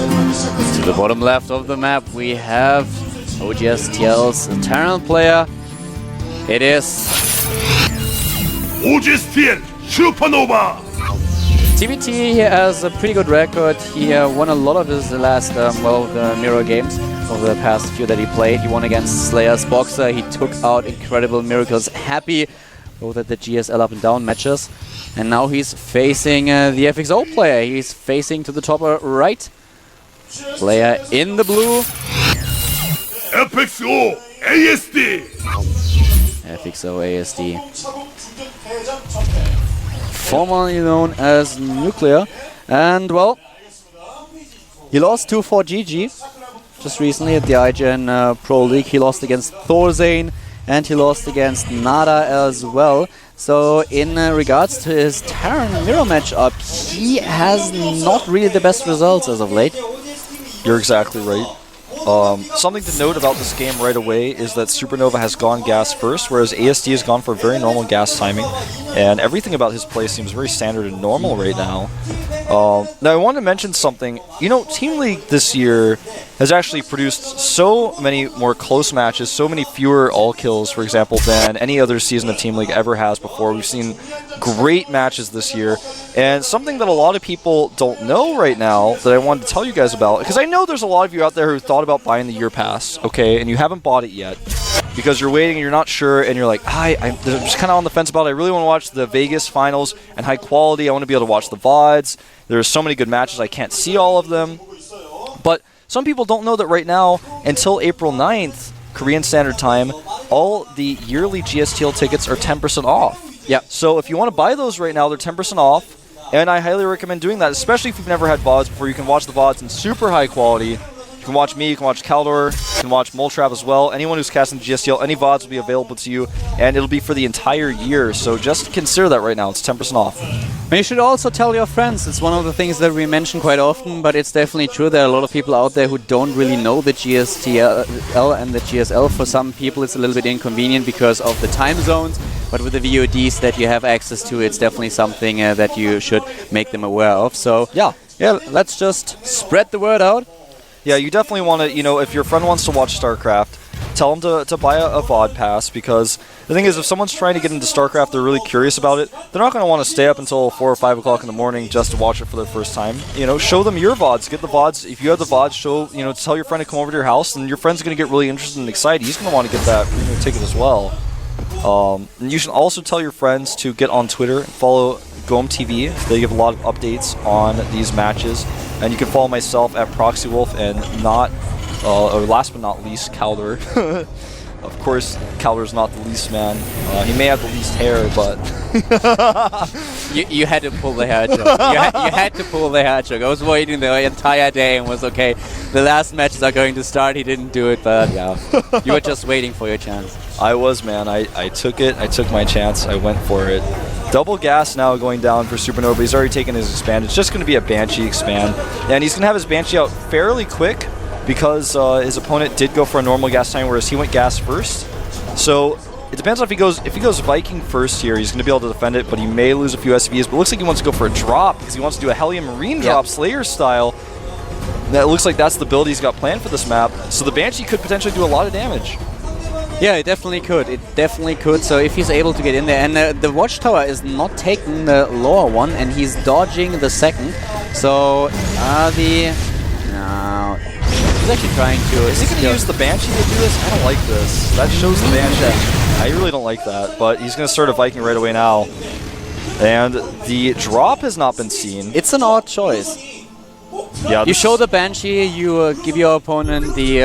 To the bottom left of the map, we have oGs-TL's Terran player. It is oGs-TL Supernova. TBT. He has a pretty good record. He won a lot of his last, the mirror games over the past few that he played. He won against Slayer's Boxer. He took out Incredible Miracles Happy, both at the GSL up and down matches. And now he's facing the FXO player. He's facing to the top right. Player in the blue. FXO ASD. FXO ASD. Formerly known as Nuclear. And, well, he lost 2-4 GG just recently at the IGN Pro League. He lost against Thorzane and he lost against Nada as well. So in regards to his Terran mirror matchup, he has not really the best results as of late. You're exactly right. Something to note about this game right away is that Supernova has gone gas first, whereas ASD has gone for very normal gas timing, and everything about his play seems very standard and normal right now. Now I want to mention something. You know, Team League this year has actually produced so many more close matches, so many fewer all-kills, for example, than any other season of Team League ever has before. We've seen great matches this year, and something that a lot of people don't know right now that I wanted to tell you guys about, because I know there's a lot of you out there who thought about buying the year pass, okay, and you haven't bought it yet because you're waiting and you're not sure, and you're like, I'm just kind of on the fence about it. I really want to watch the Vegas finals and high quality. I want to be able to watch the VODs. There's so many good matches, I can't see all of them. But some people don't know that right now, until April 9th, Korean Standard Time, all the yearly GSTL tickets are 10% off. Yeah. So if you want to buy those right now, they're 10% off. And I highly recommend doing that, especially if you've never had VODs before. You can watch the VODs in super high quality. You can watch me, you can watch Kaldor, you can watch Moltrap as well. Anyone who's casting GSTL, any VODs will be available to you, and it'll be for the entire year. So just consider that right now. It's 10% off. And you should also tell your friends. It's one of the things that we mention quite often, but it's definitely true. There are a lot of people out there who don't really know the GSTL and the GSL. For some people, it's a little bit inconvenient because of the time zones. But with the VODs that you have access to, it's definitely something that you should make them aware of. So yeah, let's just spread the word out. Yeah, you definitely want to, if your friend wants to watch StarCraft, tell them to buy a VOD pass, because the thing is, if someone's trying to get into StarCraft, they're really curious about it, they're not going to want to stay up until 4 or 5 o'clock in the morning just to watch it for their first time. Show them your VODs. Get the VODs. If you have the VODs, tell your friend to come over to your house, and your friend's going to get really interested and excited. He's going to want to get that premium ticket as well. And you should also tell your friends to get on Twitter and follow GOMTV. They give a lot of updates on these matches. And you can follow myself at ProxyWolf and last but not least, Kaldor. Of course, Kaldor's not the least man. He may have the least hair, but... you had to pull the hair joke. You had to pull the hair joke. I was waiting the entire day and was okay. The last matches are going to start. He didn't do it, but yeah. You were just waiting for your chance. I was, man. I took it. I took my chance. I went for it. Double gas now going down for Supernova. He's already taken his expand. It's just going to be a Banshee expand. And he's going to have his Banshee out fairly quick because his opponent did go for a normal gas time, whereas he went gas first. So it depends on if he goes Viking first here, he's going to be able to defend it, but he may lose a few SVs. But it looks like he wants to go for a drop because he wants to do a Hellion Marine drop, Slayer style. That looks like that's the build he's got planned for this map. So the Banshee could potentially do a lot of damage. Yeah, it definitely could. It definitely could. So if he's able to get in there, and the Watchtower is not taking the lower one, and he's dodging the second. So no, he's actually trying to. Is he going to use the Banshee to do this? I don't like this. That shows the Banshee. I really don't like that. But he's going to start a Viking right away now, and the drop has not been seen. It's an odd choice. Yeah, you show the Banshee, you give your opponent the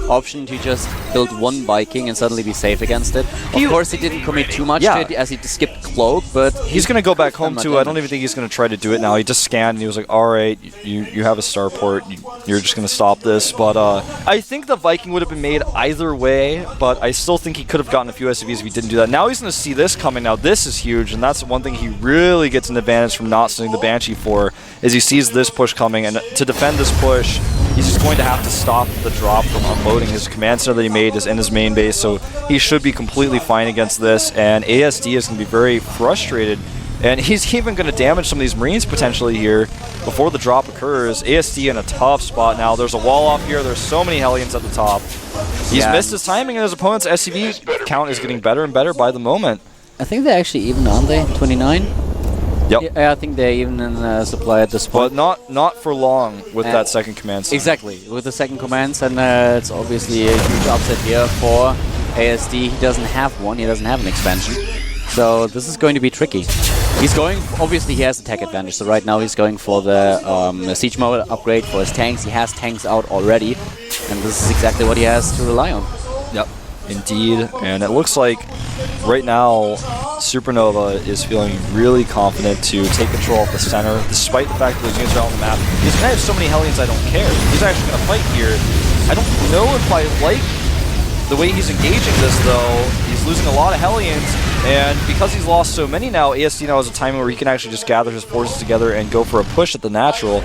option to just build one Viking and suddenly be safe against it. Of course, he didn't commit too much to it as he skipped Cloak, but... He's going to go back home too. I don't even think he's going to try to do it now. He just scanned and he was like, alright, you have a starport, you're just going to stop this. But I think the Viking would have been made either way, but I still think he could have gotten a few SCVs if he didn't do that. Now he's going to see this coming. Now this is huge, and that's one thing he really gets an advantage from not sending the Banshee for, is he sees this push coming, and to defend this push, he's just going to have to stop the drop from unloading. His command center that he made is in his main base, so he should be completely fine against this, and ASD is going to be very frustrated And he's even going to damage some of these Marines potentially here before the drop occurs. ASD in a tough spot now. There's a wall off here. There's so many Hellions at the top. He's missed his timing, and his opponent's SCV count is getting better and better by the moment. I think they're actually even, aren't they? 29? Yep. Yeah, I think they're even in supply at this point. But not for long with that second command center. Exactly, with the second command center, it's obviously a huge upset here for ASD. He doesn't have one, he doesn't have an expansion. So this is going to be tricky. He's going, obviously he has attack advantage, so right now he's going for the siege mode upgrade for his tanks. He has tanks out already, and this is exactly what he has to rely on. Yep, indeed. And it looks like right now Supernova is feeling really confident to take control of the center, despite the fact that those units are on the map. He's going to have so many Hellions, I don't care. He's actually going to fight here. I don't know if I like the way he's engaging this, though. He's losing a lot of Hellions, and because he's lost so many now, ASD now has a timing where he can actually just gather his forces together and go for a push at the natural.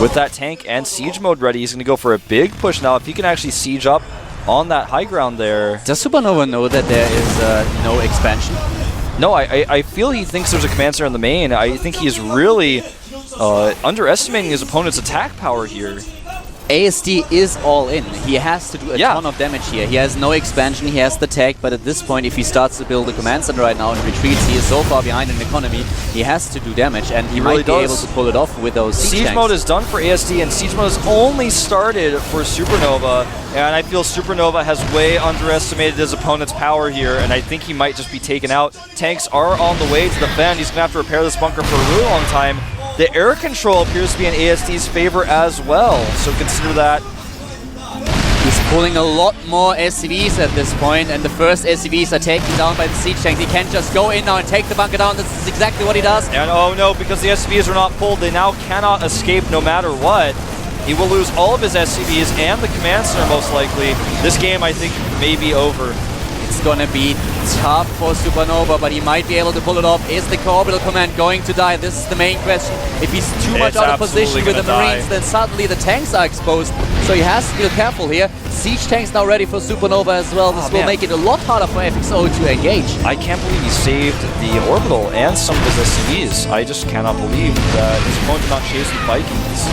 With that tank and siege mode ready, he's going to go for a big push now. If he can actually siege up on that high ground there. Does Supernova know that there is no expansion? No, I feel he thinks there's a command center in the main. I think he's really underestimating his opponent's attack power here. ASD is all in. He has to do a ton of damage here. He has no expansion, he has the tech, but at this point, if he starts to build a command center right now and retreats, he is so far behind in economy, he has to do damage, and he might be able to pull it off with those siege mode is done for ASD, and siege mode has only started for Supernova, and I feel Supernova has way underestimated his opponent's power here, and I think he might just be taken out. Tanks are on the way to defend. He's going to have to repair this bunker for a really long time. The air control appears to be in ASD's favor as well, so consider that. He's pulling a lot more SCVs at this point, and the first SCVs are taken down by the siege tanks. He can't just go in now and take the bunker down. This is exactly what he does. And oh no, because the SCVs are not pulled, they now cannot escape no matter what. He will lose all of his SCVs and the command center most likely. This game, I think, may be over. It's gonna be tough for Supernova, but he might be able to pull it off. Is the co-orbital command going to die? This is the main question. If he's too much out of position with the Marines, then suddenly the tanks are exposed. So he has to be careful here. Siege tanks now ready for Supernova as well. This will make it a lot harder for FXO to engage. I can't believe he saved the orbital and some of his SCVs. I just cannot believe that his opponent did not chase the Vikings.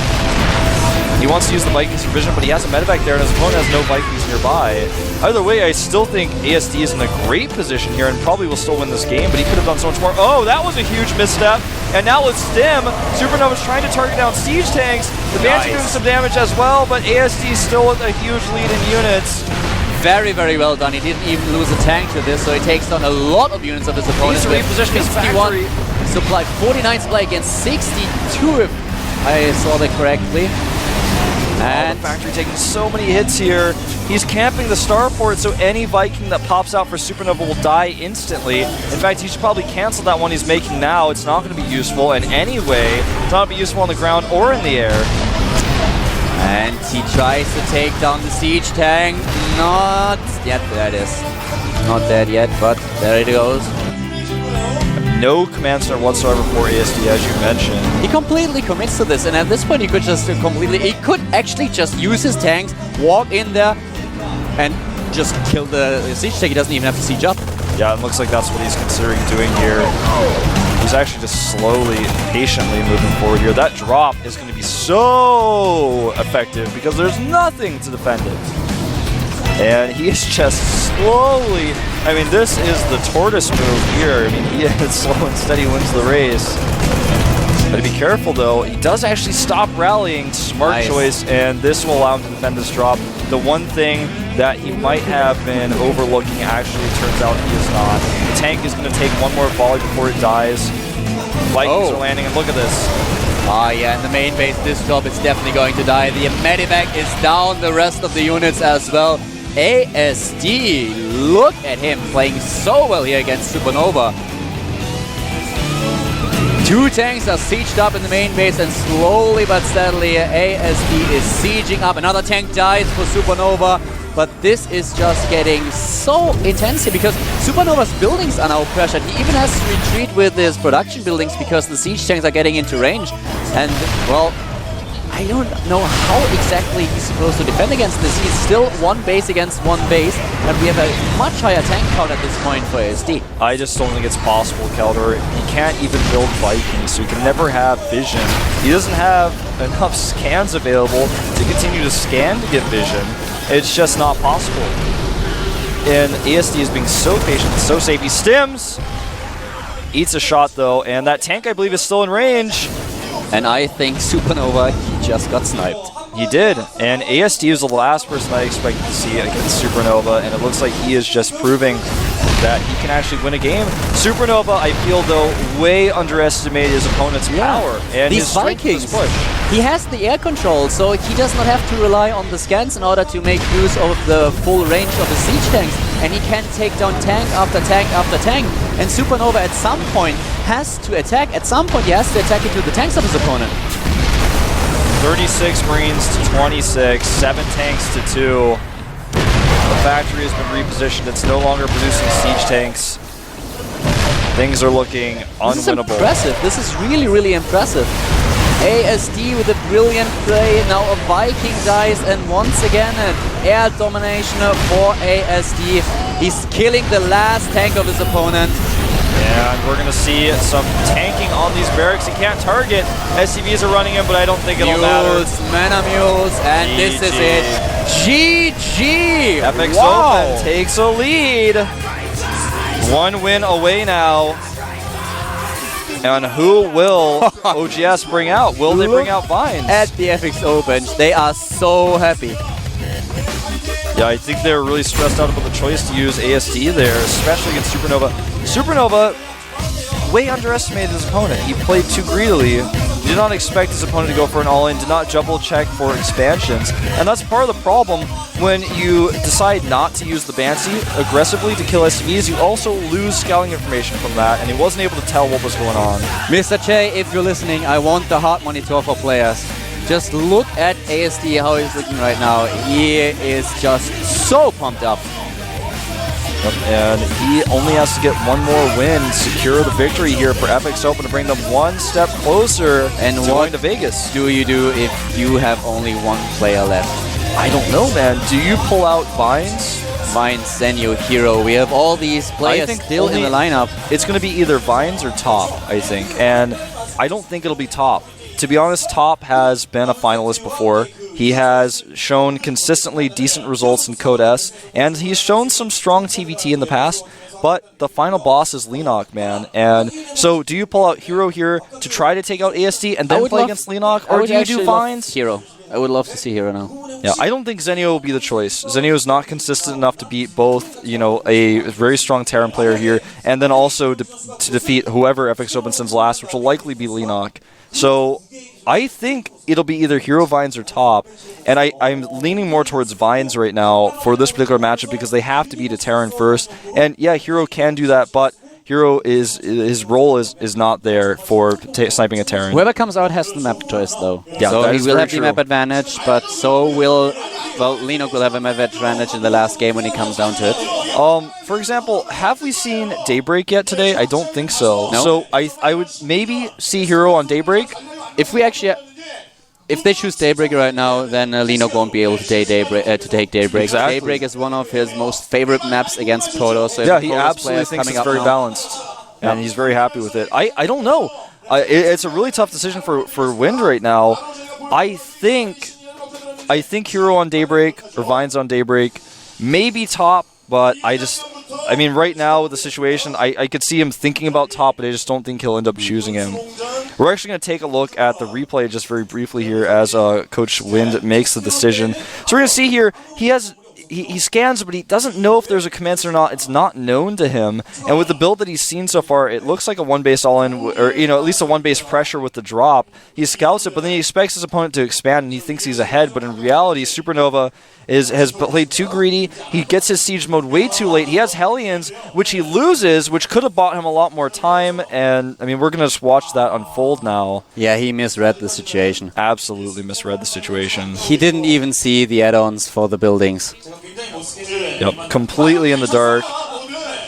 He wants to use the Vikings for vision, but he has a medevac there, and his opponent has no Vikings nearby. Either way, I still think ASD is in a great position here and probably will still win this game, but he could have done so much more. Oh, that was a huge misstep. And now with Stim, Supernova's trying to target down siege tanks. The Banshee doing some damage as well, but ASD still with a huge lead in units. Very, very well done. He didn't even lose a tank to this, so he takes down a lot of units of his opponent. He's repositioning his factory. Supply 49 supply against 62, if I saw that correctly. And the factory taking so many hits here. He's camping the starport, so any Viking that pops out for Supernova will die instantly. In fact, he should probably cancel that one he's making now. It's not going to be useful in any way. It's not going to be useful on the ground or in the air. And he tries to take down the siege tank. Not yet, there it is. Not dead yet, but there it goes. No command center whatsoever for ASD, as you mentioned. He completely commits to this, and at this point he could just he could actually just use his tanks, walk in there, and just kill the siege tank. He doesn't even have to siege up. Yeah, it looks like that's what he's considering doing here. He's actually just slowly, patiently moving forward here. That drop is going to be so effective because there's nothing to defend it. And he is just slowly, I mean, this is the tortoise move here. I mean, he is slow and steady wins the race. But to be careful though, he does actually stop rallying, smart choice, and this will allow him to defend this drop. The one thing that he might have been overlooking actually turns out he is not. The tank is going to take one more volley before it dies. Vikings are landing, and look at this. Yeah, in the main base, this drop is definitely going to die. The medevac is down, the rest of the units as well. ASD, look at him playing so well here against Supernova. Two tanks are sieged up in the main base, and slowly but steadily ASD is sieging up. Another tank dies for Supernova, but this is just getting so intense here because Supernova's buildings are now pressured. He even has to retreat with his production buildings because the siege tanks are getting into range. And, well, I don't know how exactly he's supposed to defend against this. He's still one base against one base, and we have a much higher tank count at this point for ASD. I just don't think it's possible, Keldor. He can't even build Vikings, so he can never have vision. He doesn't have enough scans available to continue to scan to get vision. It's just not possible. And ASD is being so patient, so safe. He stims! Eats a shot, though, and that tank, I believe, is still in range. And I think Supernova, he just got sniped. He did, and ASD was the last person I expected to see against Supernova, and it looks like he is just proving that he can actually win a game. Supernova, I feel, though, way underestimated his opponent's power and these his strength in Vikings. his push. He has the air control, so he does not have to rely on the scans in order to make use of the full range of the siege tanks, and he can take down tank after tank after tank. And Supernova at some point has to attack. At some point he has to attack into the tanks of his opponent. 36 Marines to 26, 7 tanks to 2. The factory has been repositioned. It's no longer producing siege tanks. Things are looking unwinnable. This is impressive. This is really, really impressive. ASD with a brilliant play. Now a Viking dies, and once again an air domination for ASD. He's killing the last tank of his opponent. And we're going to see some tanking on these barracks. He can't target. SCVs are running in, but I don't think it'll matter. Mana Mules, and GG. this is it. GG! FXOpen takes a lead. 1 win away now. And who will OGS bring out? Will they bring out Vines? At the FXOpen, they are so happy. Yeah, I think they're really stressed out about the choice to use ASD there, especially against Supernova. Supernova way underestimated his opponent. He played too greedily. Did not expect his opponent to go for an all-in, did not double check for expansions. And that's part of the problem when you decide not to use the Banshee aggressively to kill SCVs. You also lose scouting information from that, and he wasn't able to tell what was going on. Mr. Che, if you're listening, I want the heart monitor for players. Just look at ASD, how he's looking right now. He is just so pumped up. And he only has to get one more win, secure the victory here for FXOpen to bring them one step closer and to going to Vegas. Do you do if you have only one player left? I don't know, man. Do you pull out Vines? Vines, Zenyu, Hero. We have all these players still in the lineup. It's going to be either Vines or Top, I think. And I don't think it'll be Top. To be honest, Top has been a finalist before. He has shown consistently decent results in Code S, and he's shown some strong TVT in the past, but the final boss is Lenok, man. And so do you pull out Hero here to try to take out ASD and then play against Lenok, or do you do Vines? Hero. I would love to see Hero now. Yeah, I don't think Zenio will be the choice. Zenio is not consistent enough to beat both, you know, a very strong Terran player here, and then also to defeat whoever FXOpen sends last, which will likely be Lenok. So I think it'll be either Hero, Vines, or Top, and I'm leaning more towards Vines right now for this particular matchup because they have to beat a Terran first. And yeah, Hero can do that, but Hero his role is not there for sniping a Terran. Whoever comes out has the map choice, though. Yeah, so that he is will very have true. the map advantage, but so will Lenok will have a map advantage in the last game when it comes down to it. For example, have we seen Daybreak yet today? I don't think so. No. So I would maybe see Hero on Daybreak. If they choose Daybreak right now, then Lenok won't be able to take Daybreak. Exactly. Daybreak is one of his most favorite maps against Proto. So Yeah, he absolutely thinks it's very balanced, and he's very happy with it. I don't know. It's a really tough decision for Wind right now. I think Hero on Daybreak or Vines on Daybreak, maybe Top, but I mean, right now with the situation, I could see him thinking about Top, but I just don't think he'll end up choosing him. We're actually going to take a look at the replay just very briefly here as Coach Wind makes the decision. So we're going to see here, he scans, but he doesn't know if there's a commence or not. It's not known to him. And with the build that he's seen so far, it looks like a one-base all-in, or at least a one-base pressure with the drop. He scouts it, but then he expects his opponent to expand, and he thinks he's ahead. But in reality, Supernova has played too greedy. He gets his siege mode way too late. He has Hellions, which he loses, which could have bought him a lot more time. And, I mean, we're going to just watch that unfold now. Yeah, he misread the situation. Absolutely misread the situation. He didn't even see the add-ons for the buildings. Yep, completely in the dark.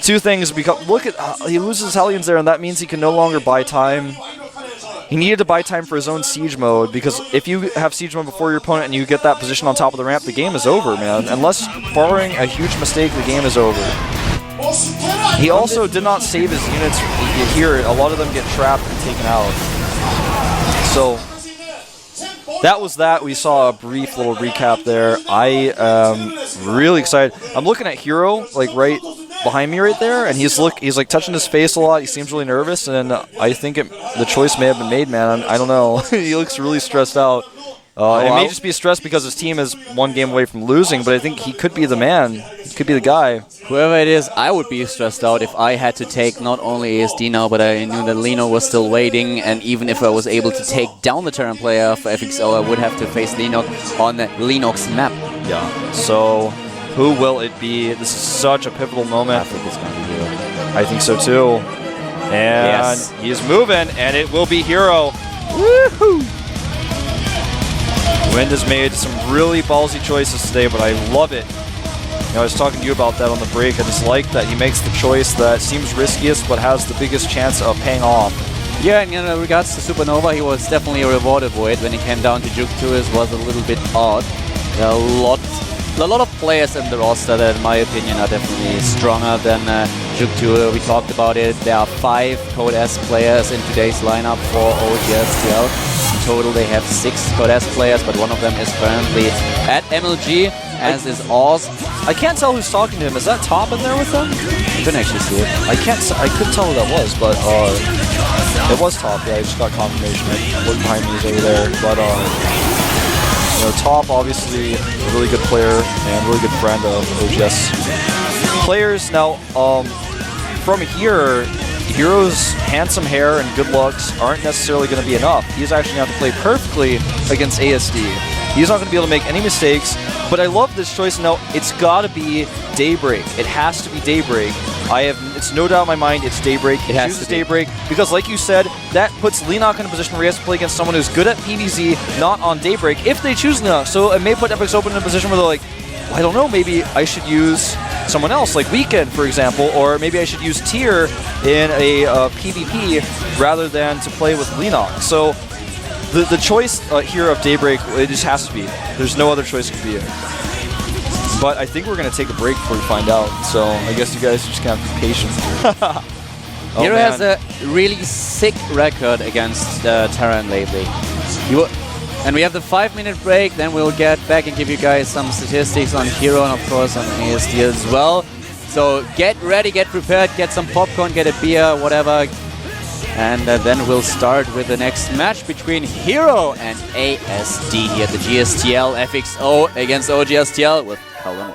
Two things become. Look at he loses Hellions there, and that means he can no longer buy time. He needed to buy time for his own siege mode, because if you have siege mode before your opponent and you get that position on top of the ramp, the game is over, man. Unless, barring a huge mistake, the game is over. He also did not save his units here. A lot of them get trapped and taken out. So that was that. We saw a brief little recap there. I am really excited. I'm looking at Hero, like right behind me right there, and he's like touching his face a lot. He seems really nervous, and I think the choice may have been made, man. I don't know. He looks really stressed out. It may just be stressed because his team is one game away from losing, but I think he could be the man. He could be the guy. Whoever it is, I would be stressed out if I had to take not only ASD now, but I knew that Lino was still waiting, and even if I was able to take down the Terran player for FXO, I would have to face Linox on Linox map. Yeah, so who will it be? This is such a pivotal moment. I think it's going to be Hero. I think so too. And he's moving, and it will be Hero. Woohoo! Wind has made some really ballsy choices today, but I love it. You know, I was talking to you about that on the break. I just like that he makes the choice that seems riskiest, but has the biggest chance of paying off. Yeah, and in regards to Supernova, he was definitely rewarded for it. When he came down to Juke 2, it was a little bit odd. There are a lot of players in the roster that, in my opinion, are definitely stronger than Juke 2. We talked about it. There are 5 Code S players in today's lineup for oGs-TL. In total, they have 6 Code S players, but one of them is currently at MLG, as is Oz. I can't tell who's talking to him. Is that Top in there with them? You can actually see it. I couldn't tell who that was, but it was Top. Yeah, I just got confirmation. Look behind me, he's over there. But you know, Top, obviously a really good player and really good friend of OGS players. Now, from here, Hero's handsome hair and good looks aren't necessarily going to be enough. He's actually going to have to play perfectly against ASD. He's not going to be able to make any mistakes, but I love this choice. Now, it's got to be Daybreak. It has to be Daybreak. It's no doubt in my mind it's Daybreak. It has to be Daybreak because, like you said, that puts Linox in a position where he has to play against someone who's good at PvZ, not on Daybreak, if they choose Linox. So it may put FXOpen in a position where they're like, well, I don't know, maybe I should use someone else, like Weekend, for example, or maybe I should use Tier in a PvP rather than to play with Linox. So the choice here of Daybreak, it just has to be. There's no other choice could be it. But I think we're going to take a break before we find out, so I guess you guys are just going to have to be patient. Hero has a really sick record against Terran lately. And we have the 5-minute break, then we'll get back and give you guys some statistics on Hero and of course on ASD as well. So get ready, get prepared, get some popcorn, get a beer, whatever. And then we'll start with the next match between Hero and ASD here at the GSTL FXO against oGs-TL with Pennant.